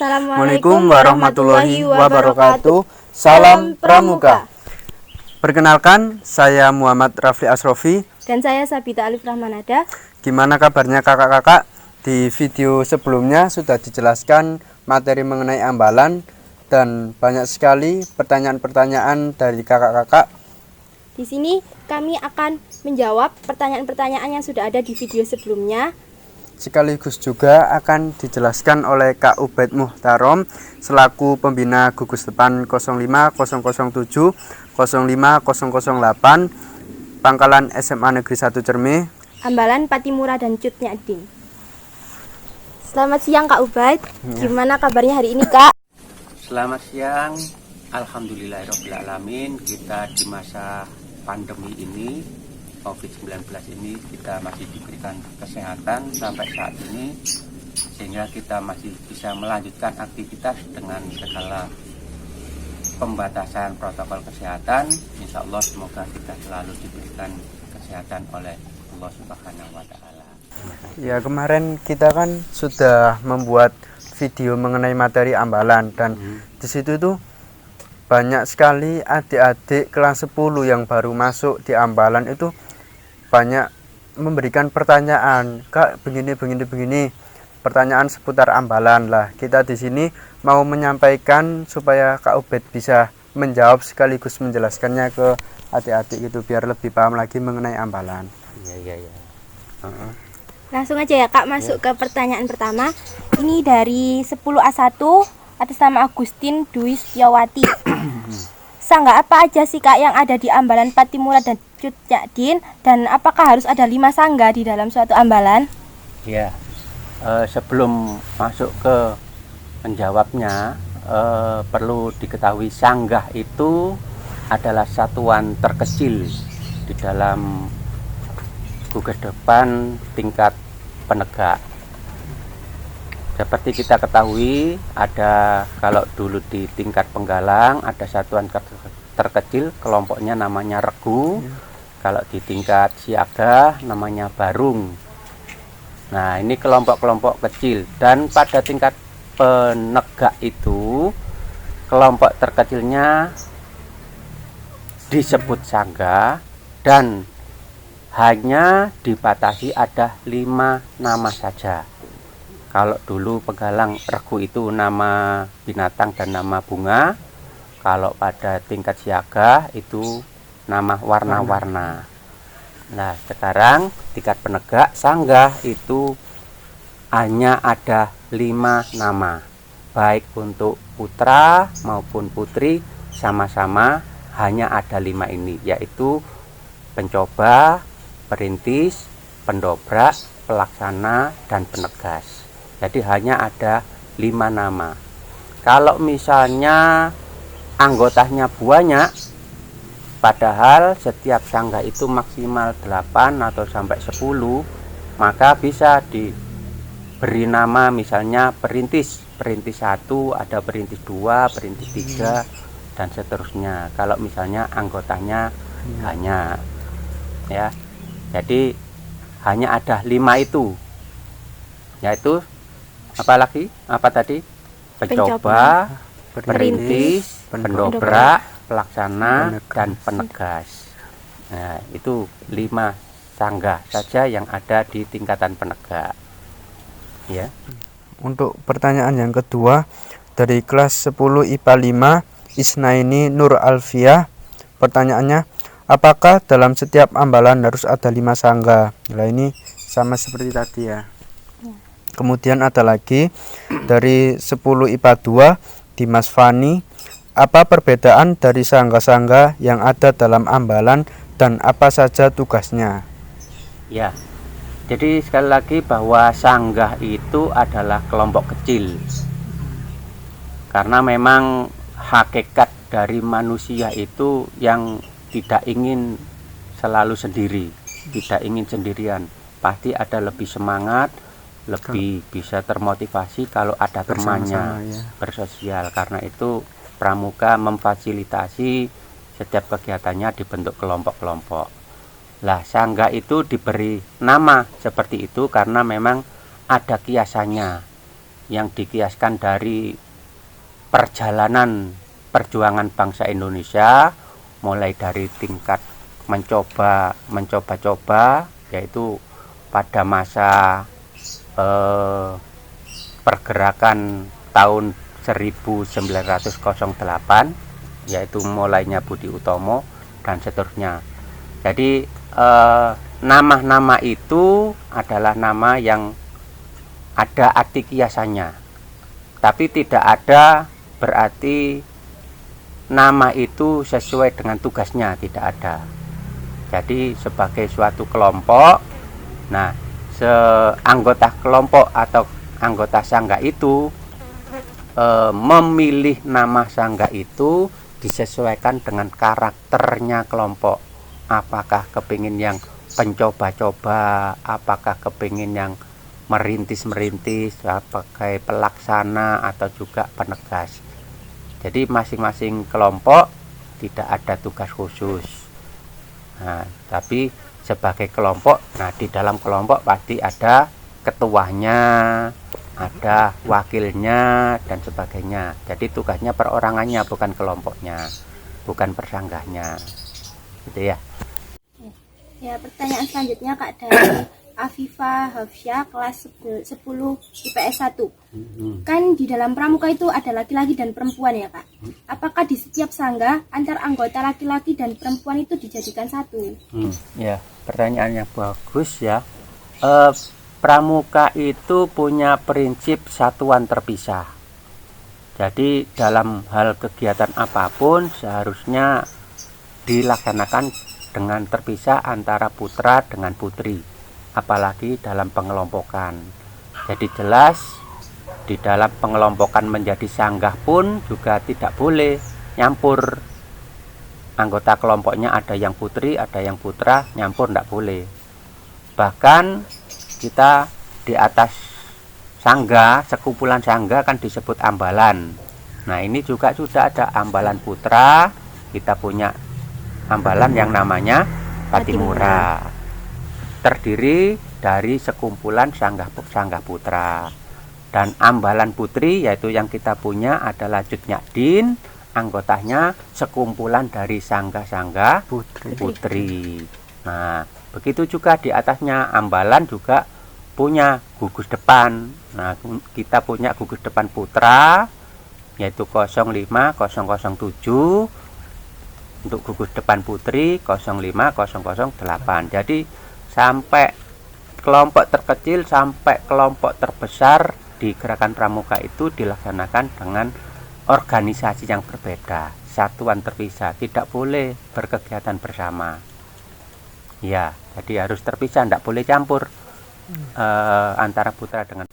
Assalamualaikum warahmatullahi wabarakatuh. Salam Pramuka. Perkenalkan, saya Muhammad Rafli Asrofi. Dan saya Sabita Alif Rahmanada. Gimana kabarnya kakak-kakak? Di video sebelumnya sudah dijelaskan materi mengenai ambalan dan banyak sekali pertanyaan-pertanyaan dari kakak-kakak. Di sini kami akan menjawab pertanyaan-pertanyaan yang sudah ada di video sebelumnya. Sekaligus juga akan dijelaskan oleh Kak Ubaid Muhtarom selaku pembina gugus depan 05007 05008 Pangkalan SMA Negeri 1 Cermeh, Ambalan Patimura dan Cut Nyadin. Selamat siang Kak Ubaid. Gimana kabarnya hari ini Kak? Selamat siang. Alhamdulillahirobbilalamin. Kita di masa pandemi ini, COVID-19 ini, kita masih diberikan kesehatan sampai saat ini, sehingga kita masih bisa melanjutkan aktivitas dengan segala pembatasan protokol kesehatan. Insya Allah semoga kita selalu diberikan kesehatan oleh Allah Subhanahu wa Ta'ala. Ya, kemarin kita kan sudah membuat video mengenai materi ambalan dan di situ tuh banyak sekali adik-adik kelas 10 yang baru masuk di ambalan itu banyak memberikan pertanyaan, Kak, begini. Pertanyaan seputar ambalan lah. Kita di sini mau menyampaikan supaya Kak Ubaid bisa menjawab sekaligus menjelaskannya ke adik-adik gitu biar lebih paham lagi mengenai ambalan. Iya. Langsung aja ya Kak masuk ke pertanyaan pertama. Ini dari 10A1 atas nama Agustin Dwi Setiawati. Sangga apa aja sih Kak yang ada di ambalan Patimura dan Cut Nyadin, dan apakah harus ada 5 sangga di dalam suatu ambalan? Ya, sebelum masuk ke menjawabnya, perlu diketahui sanggah itu adalah satuan terkecil di dalam gugus depan tingkat penegak. Seperti kita ketahui, ada kalau dulu di tingkat penggalang ada satuan terkecil, kelompoknya namanya regu. Kalau di tingkat siaga namanya barung. Nah, ini kelompok-kelompok kecil, dan pada tingkat penegak itu kelompok terkecilnya disebut sangga dan hanya dibatasi ada 5 nama saja. Kalau dulu penggalang regu itu nama binatang dan nama bunga. Kalau pada tingkat siaga itu nama warna-warna. Nah, sekarang tingkat penegak sanggah itu hanya ada 5 nama. Baik untuk putra maupun putri sama-sama hanya ada 5 ini, yaitu pencoba, perintis, pendobrak, pelaksana, dan penegas. Jadi hanya ada 5 nama. Kalau misalnya anggotanya banyak, padahal setiap sangga itu maksimal 8 atau sampai 10, maka bisa diberi nama misalnya perintis 1, ada perintis 2, perintis 3, dan seterusnya. Kalau misalnya anggotanya banyak, ya. Jadi hanya ada 5 itu, yaitu apa tadi? Pencoba, perintis, pendobrak, pelaksana, dan penegas. Nah, itu 5 sangga saja yang ada di tingkatan penegak. Ya. Untuk pertanyaan yang kedua dari kelas 10 IPA 5 Isnaini Nur Alfiah. Pertanyaannya, apakah dalam setiap ambalan harus ada 5 sangga? Nah, ini sama seperti tadi ya. Kemudian ada lagi dari 10 IPA 2 Dimas Fani. Apa perbedaan dari sangga-sangga yang ada dalam ambalan dan apa saja tugasnya? Ya, jadi sekali lagi bahwa sanggah itu adalah kelompok kecil. Karena memang hakikat dari manusia itu yang tidak ingin selalu sendiri, tidak ingin sendirian. Pasti ada lebih semangat, lebih bisa termotivasi kalau ada temannya, ya. Bersosial. Karena itu pramuka memfasilitasi setiap kegiatannya dibentuk kelompok-kelompok. Lah, sangga itu diberi nama seperti itu karena memang ada kiasannya, yang dikiaskan dari perjalanan perjuangan bangsa Indonesia, mulai dari tingkat mencoba-coba, yaitu pada masa pergerakan tahun 1908, yaitu mulainya Budi Utomo dan seterusnya. Jadi nama-nama itu adalah nama yang ada arti kiasannya, tapi tidak ada berarti nama itu sesuai dengan tugasnya, tidak ada. Jadi sebagai suatu kelompok, nah anggota kelompok atau anggota sangga itu memilih nama sangga itu disesuaikan dengan karakternya kelompok. Apakah kepingin yang pencoba-coba, apakah kepingin yang merintis-merintis, sebagai pelaksana atau juga penegas. Jadi masing-masing kelompok tidak ada tugas khusus. Nah, tapi sebagai kelompok, nah di dalam kelompok pasti ada ketuanya, ada wakilnya dan sebagainya. Jadi tugasnya perorangannya, bukan kelompoknya, bukan persanggahnya. Gitu ya. Ya, pertanyaan selanjutnya Kak dari Afifa Hafsyah kelas 10 IPS 1. Kan di dalam pramuka itu ada laki-laki dan perempuan ya Kak. Apakah di setiap sangga antar anggota laki-laki dan perempuan itu dijadikan satu? Ya, pertanyaan yang bagus ya. Pramuka itu punya prinsip satuan terpisah. Jadi dalam hal kegiatan apapun seharusnya dilaksanakan dengan terpisah antara putra dengan putri, apalagi dalam pengelompokan. Jadi jelas di dalam pengelompokan menjadi sanggah pun juga tidak boleh nyampur. Anggota kelompoknya ada yang putri, ada yang putra, nyampur tidak boleh. Bahkan kita di atas sangga, sekumpulan sangga kan disebut ambalan. Nah ini juga sudah ada ambalan putra, kita punya ambalan yang namanya Patimura, terdiri dari sekumpulan sanggah putra. Dan ambalan putri yaitu yang kita punya adalah Jutnyadin, anggotanya sekumpulan dari sangga-sangga putri. Nah begitu juga di atasnya ambalan juga punya gugus depan. Nah kita punya gugus depan putra yaitu 05007, untuk gugus depan putri 05008. Jadi sampai kelompok terkecil sampai kelompok terbesar di gerakan pramuka itu dilaksanakan dengan organisasi yang berbeda, satuan terpisah, tidak boleh berkegiatan bersama. Ya, jadi harus terpisah, tidak boleh campur antara putra dengan.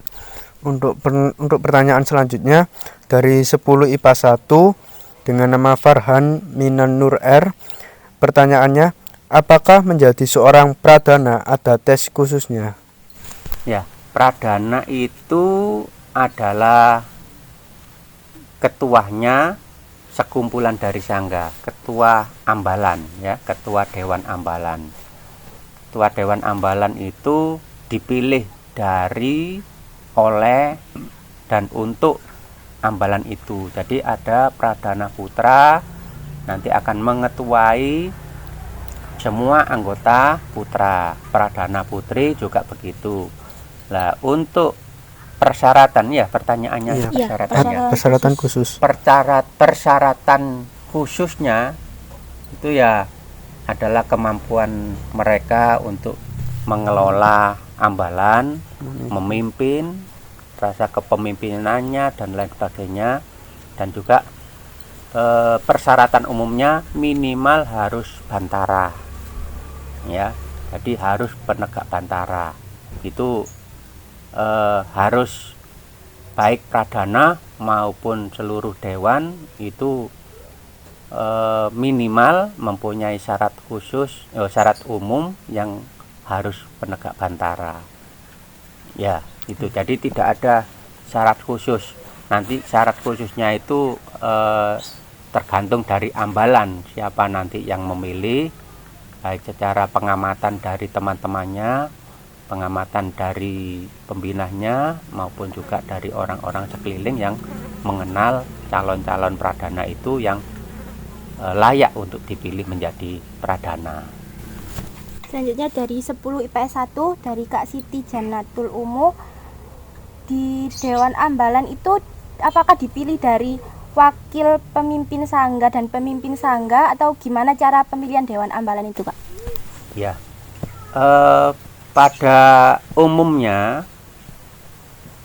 Untuk pertanyaan selanjutnya dari 10 IPA 1 dengan nama Farhan Minan Nur R. Pertanyaannya, apakah menjadi seorang pradana ada tes khususnya? Ya, pradana itu adalah ketuanya sekumpulan dari sangga, ketua ambalan ya, ketua dewan ambalan. Ketua dewan ambalan itu dipilih dari, oleh, dan untuk ambalan itu. Jadi ada pradana putra nanti akan mengetuai semua anggota putra, pradana putri juga begitu. Nah untuk persyaratan ya, pertanyaannya persyaratan khusus. Persyaratan khususnya itu ya adalah kemampuan mereka untuk mengelola ambalan, memimpin, rasa kepemimpinannya dan lain sebagainya. Dan juga persyaratan umumnya minimal harus bantara ya, jadi harus penegak bantara. Itu harus baik pradana maupun seluruh dewan itu minimal mempunyai syarat khusus, syarat umum yang harus penegak bantara ya. Itu jadi tidak ada syarat khusus. Nanti syarat khususnya itu tergantung dari ambalan, siapa nanti yang memilih, baik secara pengamatan dari teman-temannya pengamatan dari pembinanya maupun juga dari orang-orang sekeliling yang mengenal calon-calon pradana itu yang layak untuk dipilih menjadi pradana. Selanjutnya dari 10 IPS 1 dari Kak Siti Janatul Umu, di Dewan Ambalan itu apakah dipilih dari wakil pemimpin sangga dan pemimpin sangga atau gimana cara pemilihan Dewan Ambalan itu, Kak? Ya, pada umumnya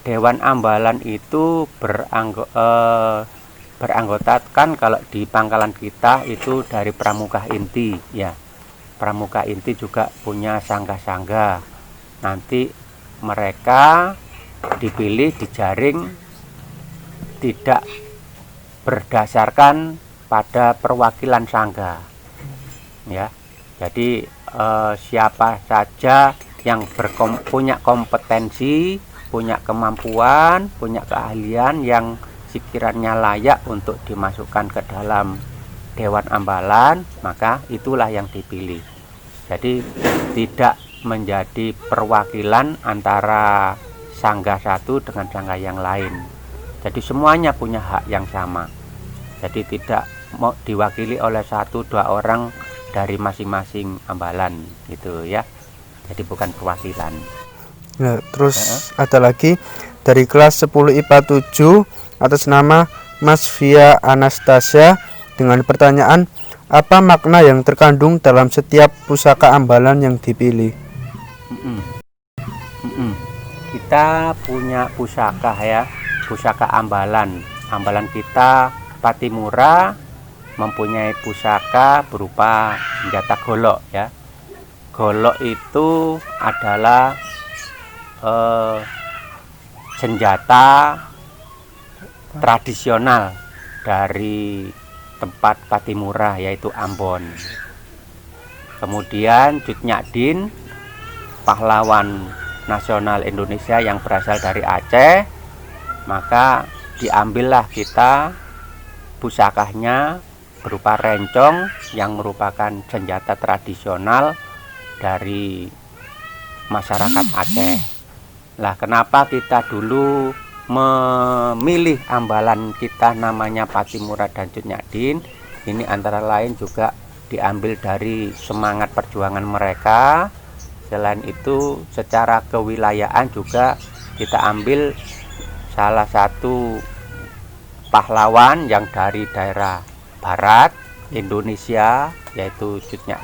Dewan Ambalan itu beranggotakan kalau di pangkalan kita itu dari pramuka inti, ya. Pramuka inti juga punya sangga-sangga. Nanti mereka dipilih, dijaring tidak berdasarkan pada perwakilan sangga, ya. Jadi siapa saja yang punya kompetensi, punya kemampuan, punya keahlian yang sekiranya layak untuk dimasukkan ke dalam Dewan Ambalan, maka itulah yang dipilih. Jadi tidak menjadi perwakilan antara sangga satu dengan sangga yang lain. Jadi semuanya punya hak yang sama. Jadi tidak mau diwakili oleh 1-2 orang dari masing-masing ambalan gitu ya. Jadi bukan perwakilan. Nah, terus ada lagi dari kelas 10 IPA 7 atas nama Mas Via Anastasia dengan pertanyaan, apa makna yang terkandung dalam setiap pusaka ambalan yang dipilih? Kita punya pusaka ya, pusaka ambalan. Ambalan kita Patimura mempunyai pusaka berupa senjata golok ya. Golok itu adalah senjata tradisional dari tempat Patimura yaitu Ambon. Kemudian Cut Nyak pahlawan nasional Indonesia yang berasal dari Aceh, maka diambillah kita pusakanya berupa rencong yang merupakan senjata tradisional dari masyarakat Aceh. Lah kenapa kita dulu memilih ambalan kita namanya Patimura dan Cut Nyak ini antara lain juga diambil dari semangat perjuangan mereka. Selain itu secara kewilayahan juga kita ambil salah satu pahlawan yang dari daerah barat Indonesia yaitu Cut Nyak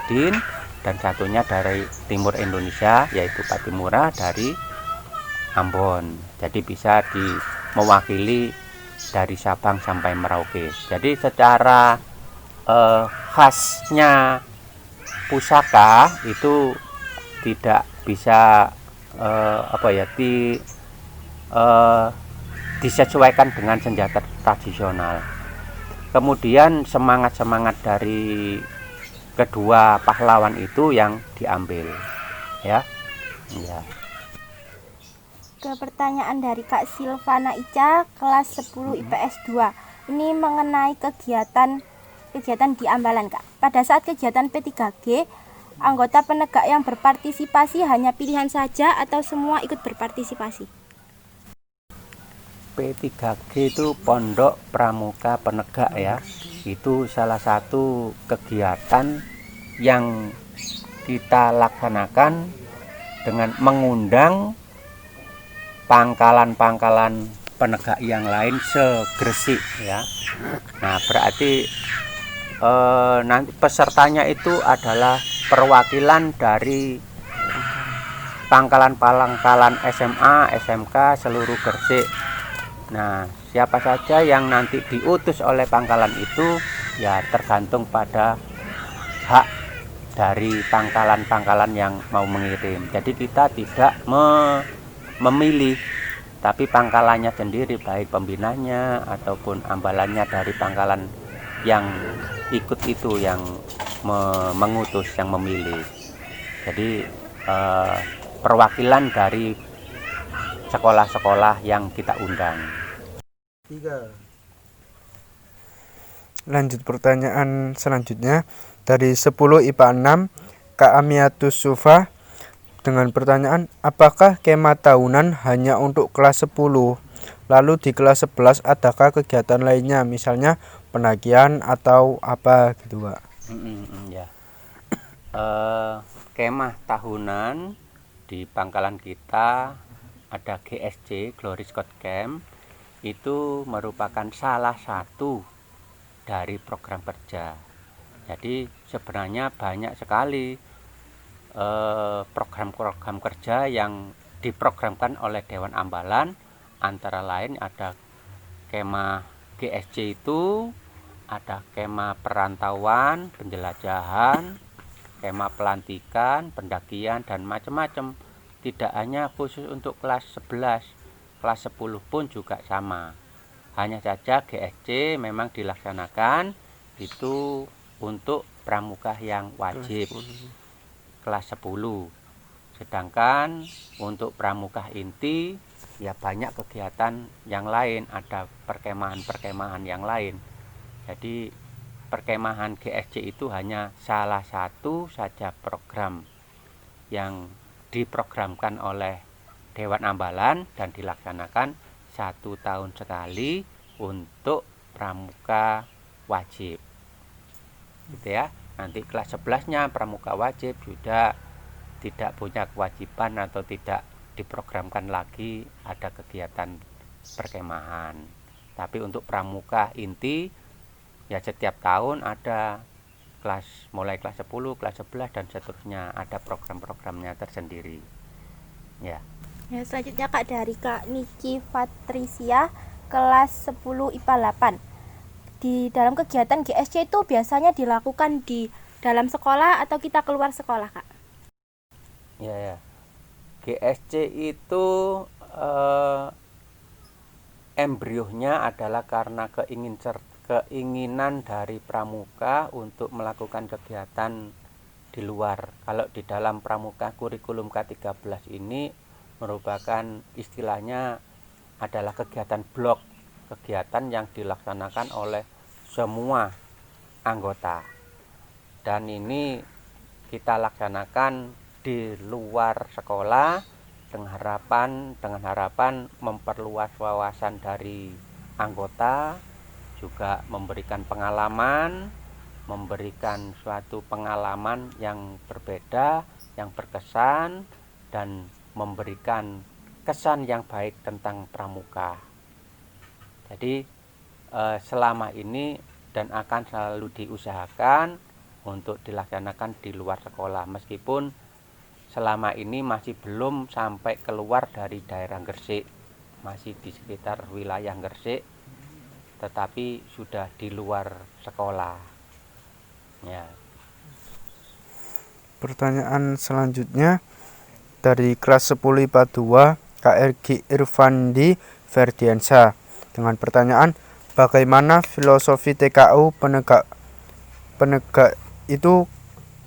dan satunya dari timur Indonesia yaitu Patimura dari Ambon. Jadi bisa mewakili dari Sabang sampai Merauke. Jadi secara khasnya pusaka itu tidak bisa disesuaikan dengan senjata tradisional. Kemudian semangat dari kedua pahlawan itu yang diambil ya. Ke pertanyaan dari Kak Silvana Ica kelas 10 IPS 2. Ini mengenai kegiatan di ambalan, Kak. Pada saat kegiatan P3G, anggota penegak yang berpartisipasi hanya pilihan saja atau semua ikut berpartisipasi? P3G itu Pondok Pramuka Penegak ya. Itu salah satu kegiatan yang kita laksanakan dengan mengundang pangkalan-pangkalan penegak yang lain se-Gresik ya. Nah, berarti nanti pesertanya itu adalah perwakilan dari pangkalan-pangkalan SMA, SMK seluruh Gresik. Nah, siapa saja yang nanti diutus oleh pangkalan itu ya tergantung pada hak dari pangkalan-pangkalan yang mau mengirim. Jadi kita tidak memilih, tapi pangkalannya sendiri baik pembinanya ataupun ambalannya dari pangkalan yang ikut itu yang mengutus, yang memilih. Jadi perwakilan dari sekolah-sekolah yang kita undang. Lanjut pertanyaan selanjutnya dari 10 IPA 6 Kak Amiatus Sufa dengan pertanyaan, apakah kemah tahunan hanya untuk kelas 10? Lalu di kelas 11 adakah kegiatan lainnya, misalnya pendakian atau apa gitu, Pak? Ya. Kemah tahunan di pangkalan kita ada GSC, Glory Scout Camp, itu merupakan salah satu dari program kerja. Jadi sebenarnya banyak sekali program-program kerja yang diprogramkan oleh Dewan Ambalan, antara lain ada kemah GSC itu, ada kemah perantauan, penjelajahan, kemah pelantikan, pendakian, dan macam-macam. Tidak hanya khusus untuk kelas 11, kelas 10 pun juga sama. Hanya saja GSC memang dilaksanakan itu untuk pramuka yang wajib kelas 10. Sedangkan untuk pramuka inti ya banyak kegiatan yang lain, ada perkemahan-perkemahan yang lain. Jadi perkemahan GSC itu hanya salah satu saja program yang diprogramkan oleh Dewan Ambalan dan dilaksanakan 1 tahun sekali untuk pramuka wajib. Gitu ya. Nanti kelas 11-nya pramuka wajib sudah tidak punya kewajiban atau tidak diprogramkan lagi ada kegiatan perkemahan. Tapi untuk pramuka inti ya setiap tahun ada mulai kelas 10, kelas 11 dan seterusnya, ada program-programnya tersendiri. Ya. Ya, selanjutnya Kak dari Kak Niki Patricia, kelas 10 IPA 8. Di dalam kegiatan GSC itu biasanya dilakukan di dalam sekolah atau kita keluar sekolah, Kak? Ya. GSC itu embrionya adalah karena keinginan dari pramuka untuk melakukan kegiatan di luar. Kalau di dalam pramuka kurikulum K13 ini merupakan istilahnya adalah kegiatan blok, kegiatan yang dilaksanakan oleh semua anggota. Dan ini kita laksanakan di luar sekolah dengan harapan memperluas wawasan dari anggota, juga memberikan memberikan suatu pengalaman yang berbeda, yang berkesan, dan memberikan kesan yang baik tentang pramuka. Jadi selama ini dan akan selalu diusahakan untuk dilaksanakan di luar sekolah, meskipun selama ini masih belum sampai keluar dari daerah Gresik, masih di sekitar wilayah Gresik, tetapi sudah di luar sekolah. Ya. Pertanyaan selanjutnya dari kelas 10 IPA 2, KRG Irfandi Ferdiansa, dengan pertanyaan, bagaimana filosofi TKU penegak itu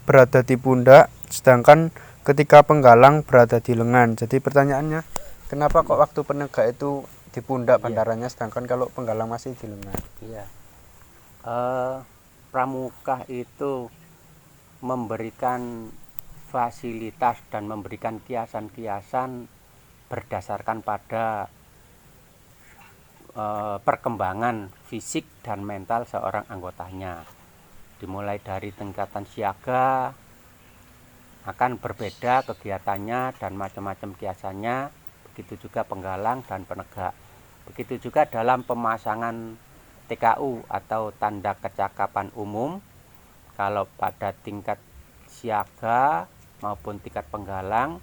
berada di pundak, sedangkan ketika penggalang berada di lengan. Jadi pertanyaannya, kenapa kok waktu penegak itu di pundak bandaranya, sedangkan kalau penggalang masih di lengan? Iya. Pramuka itu memberikan fasilitas dan memberikan kiasan-kiasan berdasarkan pada perkembangan fisik dan mental seorang anggotanya. Dimulai dari tingkatan siaga akan berbeda kegiatannya dan macam-macam kiasannya, begitu juga penggalang dan penegak. Begitu juga dalam pemasangan TKU atau tanda kecakapan umum. Kalau pada tingkat siaga maupun tingkat penggalang,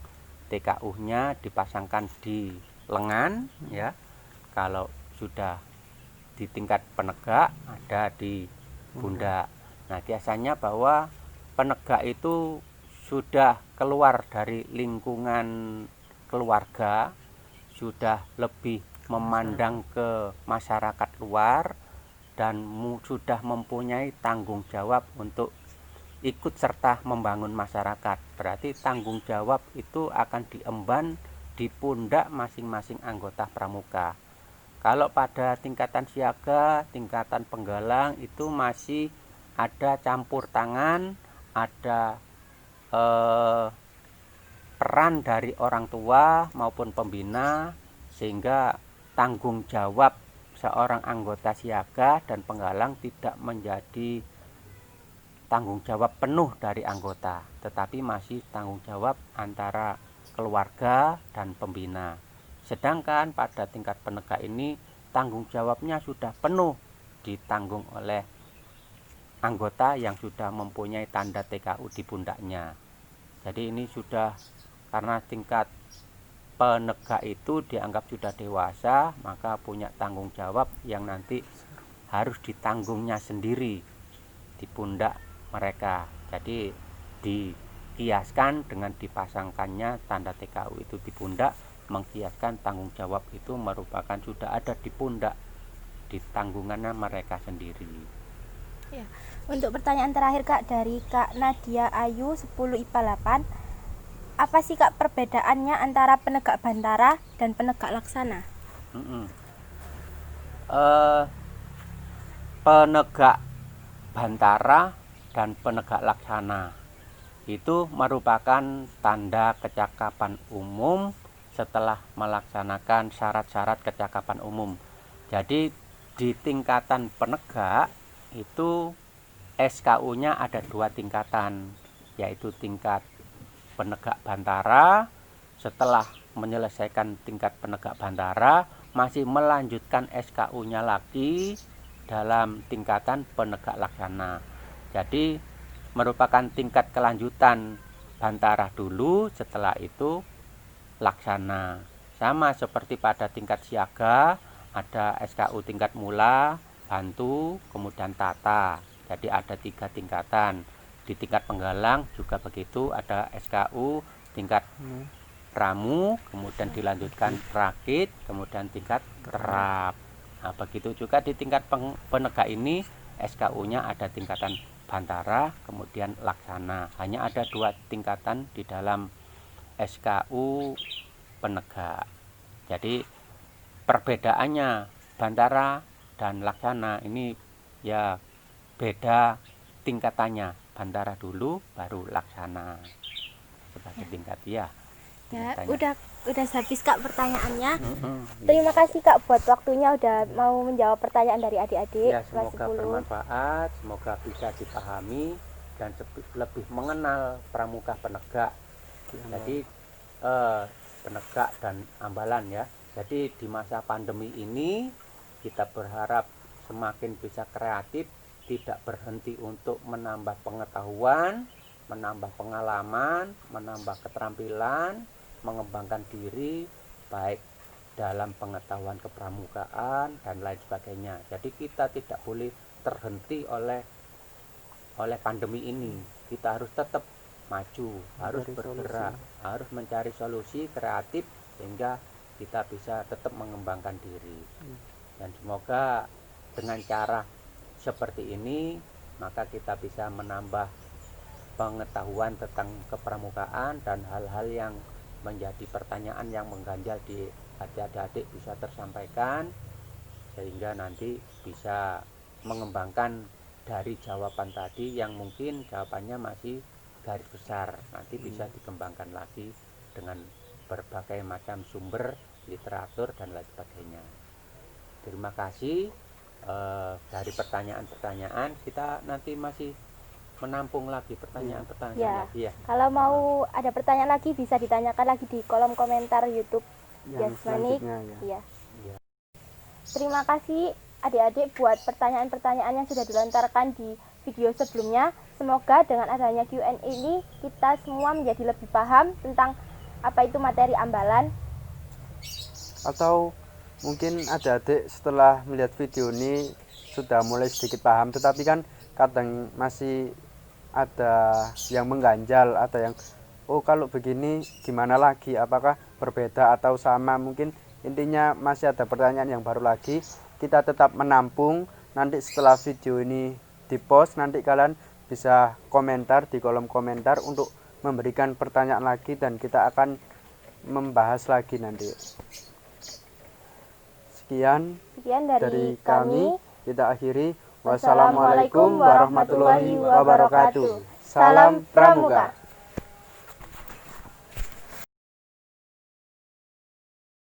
TKU-nya dipasangkan di lengan, ya. Kalau sudah di tingkat penegak ada di pundak. Nah, biasanya bahwa penegak itu sudah keluar dari lingkungan keluarga, sudah lebih memandang ke masyarakat luar, dan sudah mempunyai tanggung jawab untuk ikut serta membangun masyarakat. Berarti tanggung jawab itu akan diemban di pundak masing-masing anggota pramuka. Kalau pada tingkatan siaga, tingkatan penggalang itu masih ada campur tangan, ada peran dari orang tua maupun pembina, sehingga tanggung jawab seorang anggota siaga dan penggalang tidak menjadi tanggung jawab penuh dari anggota, tetapi masih tanggung jawab antara keluarga dan pembina. Sedangkan pada tingkat penegak ini tanggung jawabnya sudah penuh ditanggung oleh anggota yang sudah mempunyai tanda TKU di pundaknya. Jadi ini sudah, karena tingkat penegak itu dianggap sudah dewasa, maka punya tanggung jawab yang nanti harus ditanggungnya sendiri di pundak mereka. Jadi dikiaskan dengan dipasangkannya tanda TKU itu di pundak, mengkiaskan tanggung jawab itu merupakan sudah ada di pundak, di tanggungannya mereka sendiri. Ya. Untuk pertanyaan terakhir Kak, dari Kak Nadia Ayu 10 IPA 8, apa sih Kak perbedaannya antara penegak bantara dan penegak laksana? Penegak bantara dan penegak laksana itu merupakan tanda kecakapan umum setelah melaksanakan syarat-syarat kecakapan umum. Jadi di tingkatan penegak itu SKU-nya ada 2 tingkatan, yaitu tingkat penegak bantara. Setelah menyelesaikan tingkat penegak bantara, masih melanjutkan SKU-nya lagi dalam tingkatan penegak laksana. Jadi merupakan tingkat kelanjutan bantara dulu, setelah itu laksana. Sama seperti pada tingkat siaga, ada SKU tingkat mula, bantu, kemudian tata. Jadi ada 3 tingkatan. Di tingkat penggalang juga begitu, ada SKU tingkat ramu, kemudian dilanjutkan rakit, kemudian tingkat terap. Nah, begitu juga di tingkat penegak ini, SKU-nya ada tingkatan bantara, kemudian laksana. Hanya ada 2 tingkatan di dalam SKU penegak. Jadi perbedaannya bantara dan laksana ini ya beda tingkatannya. Bantara dulu baru laksana sebagai tingkat ya. Ya, udah habis Kak pertanyaannya. Terima kasih Kak buat waktunya udah mau menjawab pertanyaan dari adik-adik Ya, kelas semoga 10. bermanfaat, semoga bisa dipahami dan lebih mengenal pramuka penegak. Jadi penegak dan ambalan ya. Jadi di masa pandemi ini kita berharap semakin bisa kreatif, tidak berhenti untuk menambah pengetahuan, menambah pengalaman, menambah keterampilan, mengembangkan diri baik dalam pengetahuan kepramukaan dan lain sebagainya. Jadi kita tidak boleh terhenti oleh pandemi ini. Kita harus tetap maju, harus bergerak, harus mencari solusi kreatif sehingga kita bisa tetap mengembangkan diri. Dan semoga dengan cara seperti ini maka kita bisa menambah pengetahuan tentang kepramukaan dan hal-hal yang menjadi pertanyaan yang mengganjal di hati adik-adik bisa tersampaikan, sehingga nanti bisa mengembangkan dari jawaban tadi yang mungkin jawabannya masih garis besar, nanti bisa dikembangkan lagi dengan berbagai macam sumber literatur dan lain sebagainya. Terima kasih. Dari pertanyaan-pertanyaan kita nanti masih menampung lagi pertanyaan-pertanyaan lagi ya. Kalau mau ada pertanyaan lagi bisa ditanyakan lagi di kolom komentar YouTube Yasmanik. Ya. Terima kasih adik-adik buat pertanyaan-pertanyaan yang sudah dilontarkan di video sebelumnya. Semoga dengan adanya Q&A ini kita semua menjadi lebih paham tentang apa itu materi ambalan. Atau mungkin adik-adik setelah melihat video ini sudah mulai sedikit paham, tetapi kan kadang masih ada yang mengganjal, ada yang kalau begini gimana lagi, apakah berbeda atau sama. Mungkin intinya masih ada pertanyaan yang baru lagi. Kita tetap menampung, nanti setelah video ini dipost nanti kalian bisa komentar di kolom komentar untuk memberikan pertanyaan lagi dan kita akan membahas lagi nanti. Sekian dari kami, kita akhiri. Wassalamualaikum warahmatullahi wabarakatuh. Salam Pramuka.